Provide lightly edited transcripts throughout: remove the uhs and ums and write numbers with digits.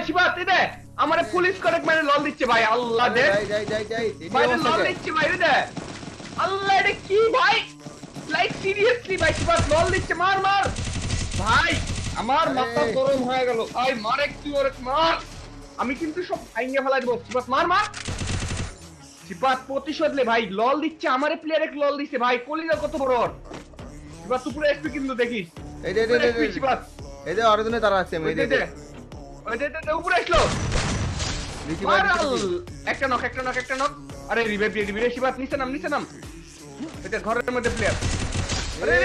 শিবাত দে আমারে police correct মানে লল দিচ্ছে ভাই আল্লাহ দে যাই ভাই লল দিচ্ছে ভাই দে আল্লাহ এটা কি ভাই লাইক সিরিয়াসলি ভাই শিবাত লল দিচ্ছে মার ভাই আমার মাথা গরম হয়ে গেল ভাই মার একটু ওরে মার আমি কিন্তু সব ভাঙিয়ে ফেলাই দেব শিবাত মার শিবাত প্রতিশোধ লে ভাই লল দিচ্ছে আমারে প্লেয়ার এক লল দিচ্ছে ভাই কলিজা কত বড় শিবাত তুই পুরো এসপি কিন্তু দেখিস এই শিবাত এই যে অর্জনে তারা আছে আমি দে ওই উপরে আসলো একটা নক আরে রিভাইভ দিয়ে শিবাত নিচে নাম এটা ঘরের মধ্যে প্লেয়ার আরে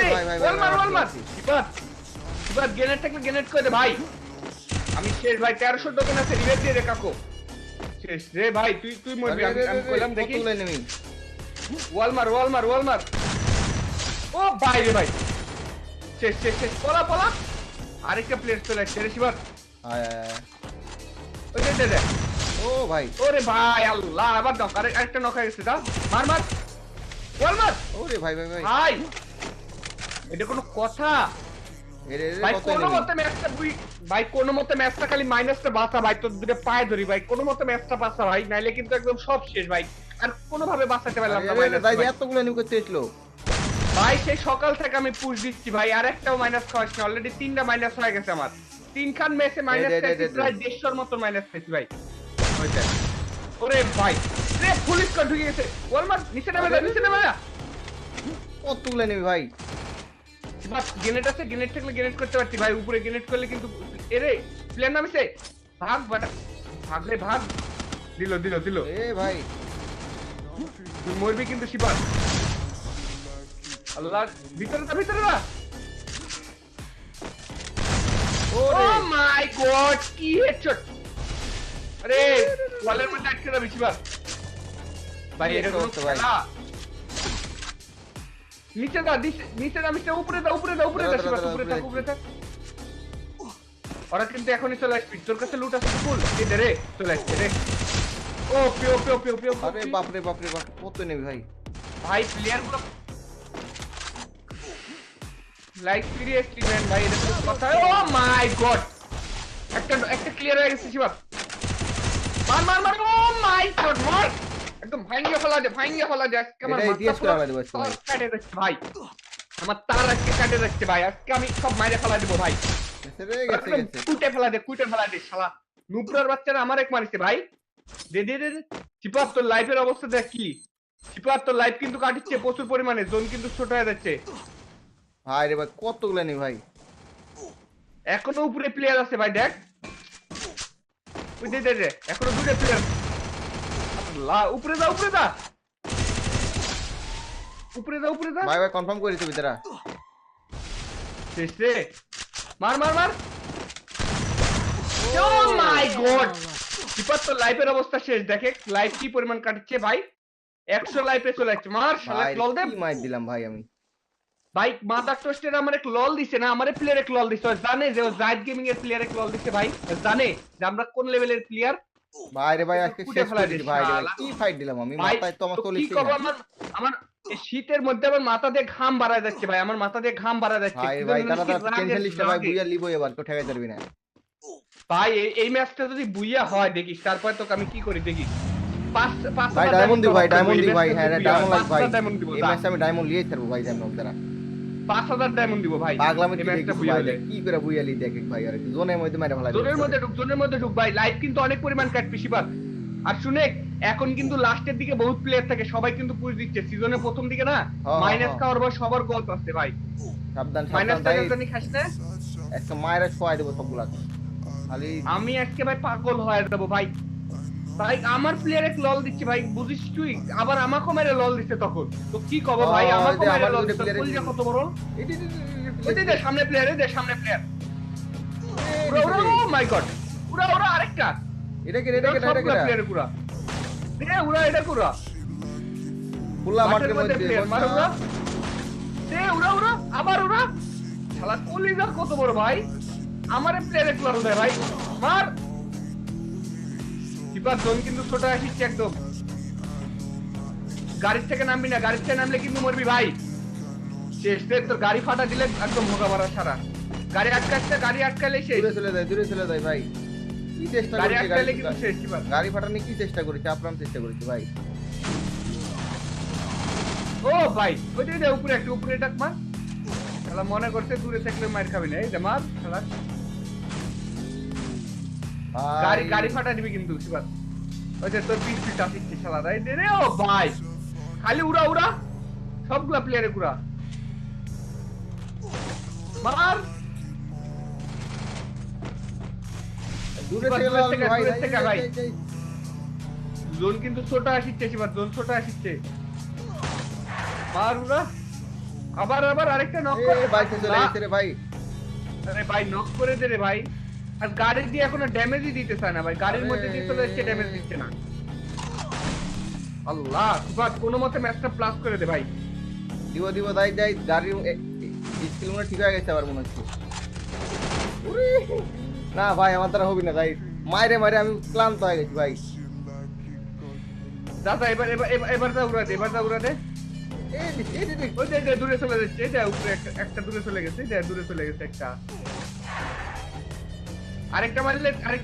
ওয়াল মার শিবাত গ্রেনেড থাকলে গ্রেনেড করে দে ভাই আমি শেষ ভাই 1300 দোকান আছে রিভাইভ দিয়ে রে কাকো শেষ রে ভাই তুই মরবি আমি কইলাম দেখি ওয়াল মার ও ভাই রে ভাই শেষ পলা আরেকটা প্লেয়ার চলে আসছে রে শিবাত ওই দে ও ভাই ওরে ভাই আল্লাহ আবার দাও আরেকটা নক হয়ে গেছে দাও মার ওয়াল মার ওরে ভাই এটা কোনো কথা এরে ভাই কোনো মতে ম্যাচটা খালি মাইনাসটা বাঁচা ভাই তোর দুটো পায়ে ধরি ভাই কোনো মতে ম্যাচটা বাঁচা ভাই নাইলে কিন্তু একদম সব শেষ ভাই আর কোনো ভাবে বাঁচাতে পারলাম না ভাই এতগুলো নিউ করতে এসলো ভাই সেই সকাল থেকে আমি পুশ দিচ্ছি ভাই আর একটাও মাইনাস খাওয়াস না অলরেডি 3টা মাইনাস হয়ে গেছে আমার 3 খান ম্যাচে মাইনাস খাইছি প্রায় 150 মত মাইনাস খাইছি ভাই ওইটা ওরে ভাই রে পুলিশ কর ঢুকে গেছে ওয়ালমার্ট নিচে নামে যা কতগুলো নিবি ভাই বাস গ্রেনেড আছে গ্রেনেড থাকলে গ্রেনেড করতে পারতি ভাই উপরে গ্রেনেড করলে কিন্তু এরে প্লেন নামিছে ভাগ বাটা ভাগ দিল এ ভাই তুই মরবি কিন্তু শিবাত আল্লাহ ভিতরে না ও মাই গড কি হেডশট আরে ওয়ালের মধ্যে আটকে যাবে শিবাত ভাই এটা তো ভাই নিচে দা উপরে দা শিবাত উপরে থাক ওরা কিন্তু এখনই চলে আসবি তোর কাছে লুট আছে ফুল এই দে রে চলে আসছে রে ও পিও আরে বাপ রে কত নেবি ভাই প্লেয়ার গুলো লাইক সিরিয়াসলি ম্যান ভাই এটা তো কথা ও মাই গড একটা ক্লিয়ার হয়ে গেছে শিবাত মার ও মাই গড মার একদম ভাঙিয়ে ফেলা দে আজকে আমার মাথা কাটে যাচ্ছে ভাই আমার তার আজকে কাটে যাচ্ছে ভাই আজকে আমি সব মাইরে ফেলা দেবো ভাই গেছে কুটে ফেলা দে শালা নুপুরার বাচ্চারা আমার এক মারিছে ভাই দে চিপাত তোর লাইফের অবস্থা দেখ কি চিপাত তোর লাইফ কিন্তু কাটিচ্ছে প্রচুর পরিমাণে জোন কিন্তু ছোট হয়ে যাচ্ছে ভাই রে ভাই কতগুলো নি ভাই এখনো উপরে প্লেয়ার আছে ভাই দেখ ওই দে এখনো দুটো প্লেয়ার উপরে যা ভাই কনফার্ম করি তুই ভিতরা শেষ রে মার ও মাই গড চিপাত তো লাইফের অবস্থা শেষ দেখে লাইফ কি পরিমাণ কাটছে ভাই 100 লাইফে চলে যাচ্ছে মার শালা লল দে কি মার দিলাম ভাই আমি ভাই মাদা টোস্টের আমার এক লল দিছে না আমারে প্লেয়ার এক লল দিছে জানে যে জায়েদ গেমিং এর প্লেয়ার এক লল দিছে ভাই জানে যে আমরা কোন লেভেলের প্লেয়ার ভাই রে ভাই আজকে শেষ করে দিছি ভাই কি ফাইট দিলাম আমি মাথায় তো আমার কি করব আমার শীতের মধ্যে আমার মাথা দিয়ে ঘাম বাড়া যাচ্ছে ভাই আমার মাথা দিয়ে ঘাম বাড়া যাচ্ছে ভাই তারা টেনশন লিস্টে ভাই বুইয়া লিবো এবার তো ঠেকাই পারবি না ভাই এই ম্যাচটা যদি বুইয়া হয় দেখিস তারপর তো আমি কি করি দেখিস ভাই ডায়মন্ড দি ভাই হ্যাঁ ডায়মন্ড লাগ ভাই এই ম্যাচে আমি ডায়মন্ড লিয়ে ছাড়বো ভাই ডায়মন্ড দ্বারা 5000 ডায়মন্ড দিব ভাই পাগলামি কি বুইয়া কি করে বুইয়া লি দেখ ভাই আর জোনের মধ্যে মেরে ফেলা জোনের মধ্যে ঢুক ভাই লাইভ কিন্তু অনেক পরিমাণ কাটবি শিবাত আর শুনে এখন কিন্তু লাস্টের দিকে বহুত প্লেয়ার থাকে সবাই কিন্তু পুশ দিচ্ছে সিজনের প্রথম দিকে না মাইনাস খাওয়ার পর সবার গল্প আছে ভাই সাবধান মাইনাস ভাই জানি খাস না একটা মাইনাস খোয়াই দেব সবগুলা খালি আমি আজকে ভাই পাগল হয়ে যাব ভাই আমার প্লেয়ার এক লল দিচ্ছে ভাই বুঝিস তুই আবার আমাকে মেরে লল দিচ্ছে তখন তো কি কব ভাই আমাকে মেরে লল দিচ্ছে কলিজা কত বড় এই দে সামনে প্লেয়ার ওরা ও মাই গড ওরা আরেকটা এটা প্লেয়ার পুরা এটা পুরা ফুলা মাঠের মধ্যে মারো ওরা আবার শালা কলিজা কত বড় ভাই আমারে প্লেয়ার এক লল দেয় ভাই মার কিপার জোন কিন্তু ছোট আসছে একদম গাড়ি থেকে নামবি না গাড়ি থেকে নামলে কিন্তু মরবি ভাই শেষ রে তোর গাড়ি ফাটা দিলে একদম ভোগা মারা সারা গাড়ি আটকালে শেষ দূরে চলে যায় ভাই কি চেষ্টা গাড়ি করেছে আটকালে কিন্তু শেষ শিবাত। গাড়ি ফাটানি কি চেষ্টা করেছে আপ্রাণ চেষ্টা করেছে ভাই ও ভাই ওই যে উপরে একটা উপরে ডাক মার শালা মনে করছে দূরে থাকলে মার খাবি না এই যে মার শালা গাড়ি গাড়ি ফাটা দিবি কিন্তু শিবাত ওই যে তোর পিছ পিছ আসছে শালা রাই দে রে ও ভাই খালি উড়া উড়া সবগুলা প্লেয়ারে উড়া মার দূরে শিবাত, থেকে দূরে থেকে, ভাই দূরে থেকে ভাই। জোন কিন্তু ছোট আসছে শিবাত জোন ছোট আসছে মার উড়া আবার আবার আরেকটা নক কর এই বাইকে চলে গেছে রে ভাই আরে ভাই নক করে দে রে ভাই আর গাড়ি দিয়ে এখনো ড্যামেজই দিতে চায় না ভাই গাড়ির মধ্যে দিয়ে চলে এসে ড্যামেজ দিচ্ছে না আল্লাহ সুবাদ কোনো মতে ম্যাচটা প্লাস করে দে ভাই দিব দাই দাই গাড়ি স্কিল মনে ঠিক হয়ে গেছে আবার মনে হচ্ছে উরে, না ভাই আমার দ্বারা হবে না ভাই মাইরে মাইরে আমি ক্লান্ত হয়ে গেছি ভাই দাদা এবার এবার এবার- এবার যা উড়া দে এবার যা উড়া দে এই ওই যে দূরে চলে যাচ্ছে এই যে উপরে একটা দূরে চলে গেছে এই যে দূরে চলে গেছে একটা আরেকটা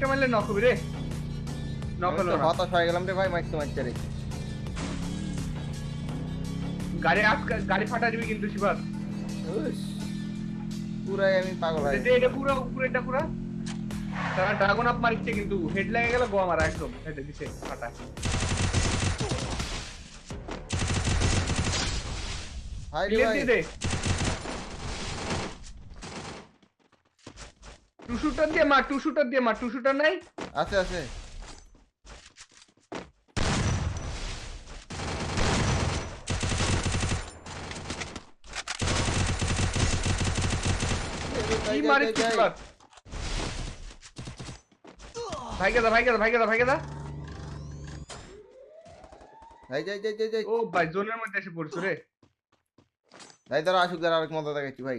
মারলে নক হবে রে নক হলো না হতাশ হয়ে গেলাম রে ভাই মাইতে মাইতে রে গাড়ি ফাটা দিবি কিন্তু শিবাস উস, পুরাই আমি পাগল হয়ে যে এটা পুরো উপরেটা পুরো তারা ড্রাগন আপ মারছে কিন্তু হেড লেগে গেল গো আমার একদম হেডে দিছে ফাটা ভাই রে ক্লিয়ার ভাই দিয়ে দে টু শুটার দিয়ে মার টু শুটার নাই আছে আছে কি মারিস তুই এবার? ভাইকে দা যাই যাই যাই যাই যাই ও ভাই জোনের মধ্যে এসে পড়ছো রে যাই দাঁড়া আসুক দাঁড়া আরেক মজা দেখাচ্ছি ভাই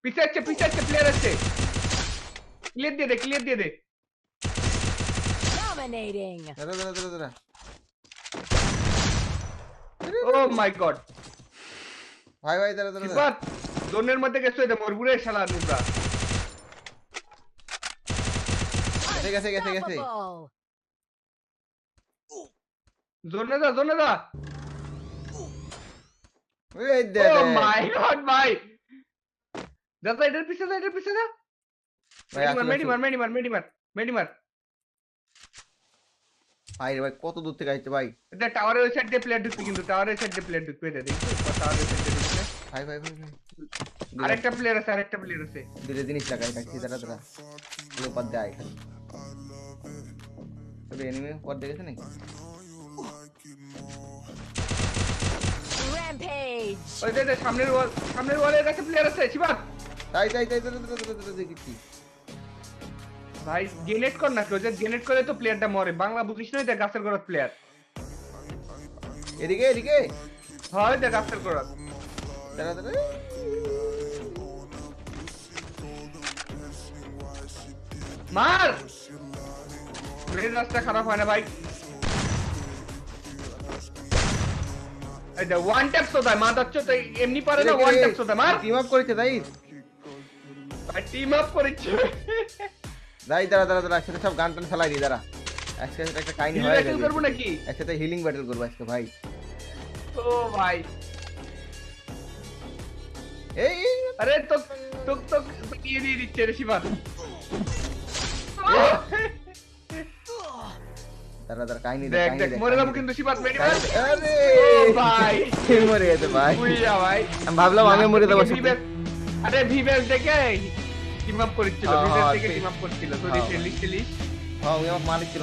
পিছে আছে প্লেয়ার আছে ক্লিয়ার দিয়ে দে Dominating. দাঁড়া দাঁড়া দাঁড়া দাঁড়া ও মাই গড ভাই ভাই দাঁড়া দাঁড়া কিপার জোনের মধ্যে গেছো এটা মরবুরে শালা নুবরা গেছে গেছে গেছে Unstoppable. জোনে যা এই দে ও দে মাই গড ভাই দাদা এটার পিছে যা ভাই আসুন, আসুন। মেডিমার ভাই রে ভাই কত দূর থেকে আসছে ভাই এটা টাওয়ারের ওই সাইড দিয়ে প্লেয়ার ঢুকবে কিন্তু টাওয়ারের সাইড দিয়ে প্লেয়ার ঢুকবে এটা দেখছো টাওয়ারের সাইড দিয়ে ঢুকবে ভাই ভাই ভাই ভাই আরেকটা প্লেয়ার আছে ধীরে জিনিস লাগাই রাখছি দাঁড়া দাঁড়া এগুলো পর দেয় খালি তবে এনিমি পর দেখেছে নাকি Rampage. ওই যে সামনের ওয়ালের কাছে প্লেয়ার আছে শিবাত তাই তাই তাই দাঁড়া দাঁড়া দাঁড়া দাঁড়া দেখছি ভাই গ্রেনেড কর না কেউ যে গ্রেনেড করে তো প্লেয়ারটা মরে বাংলা বুঝিস না এটা গাছের গোড়ার প্লেয়ার এদিকে এদিকে হয় এটা গাছের গোড়ার দাঁড়া দাঁড়া মার রাস্তা খারাপ হয় না ভাই এই যে ওয়ান ট্যাপ সোদা মাদাচ্ছ তো এমনি পারে না ওয়ান ট্যাপ সোদা মার টিম আপ করেছে তাই ভাই টিম আপ করেছে দাই দাঁড়া দাঁড়া দাঁড়া একসাথে সব গান টান ফেলাই দি দাঁড়া আজকে একটা কাহিনী হয়ে ব্যাটেল গেল করবো নাকি একসাথে হিলিং ব্যাটেল করবো আজকে ভাই ও ভাই এই এই, আরে তো দিয়ে দিচ্ছে রে শিবা দাঁড়া দাঁড়া কাহিনী দেখ কাহিনী দেখ মরে যাবো কিন্তু শিবাত মেডি মার আরে ও ভাই মরে গেছে ভাই উইয়া ভাই আমি ভাবলাম আমি মরে যাবো আরে ভিভেল দেখে টিম আপ করেছিল হ্যাঁ, ভিভেল হ্যাঁ, থেকে ঠিক। টিম আপ করছিল তো হ্যাঁ। লিস্ট হ্যাঁ আমি আমার মালিক ছিল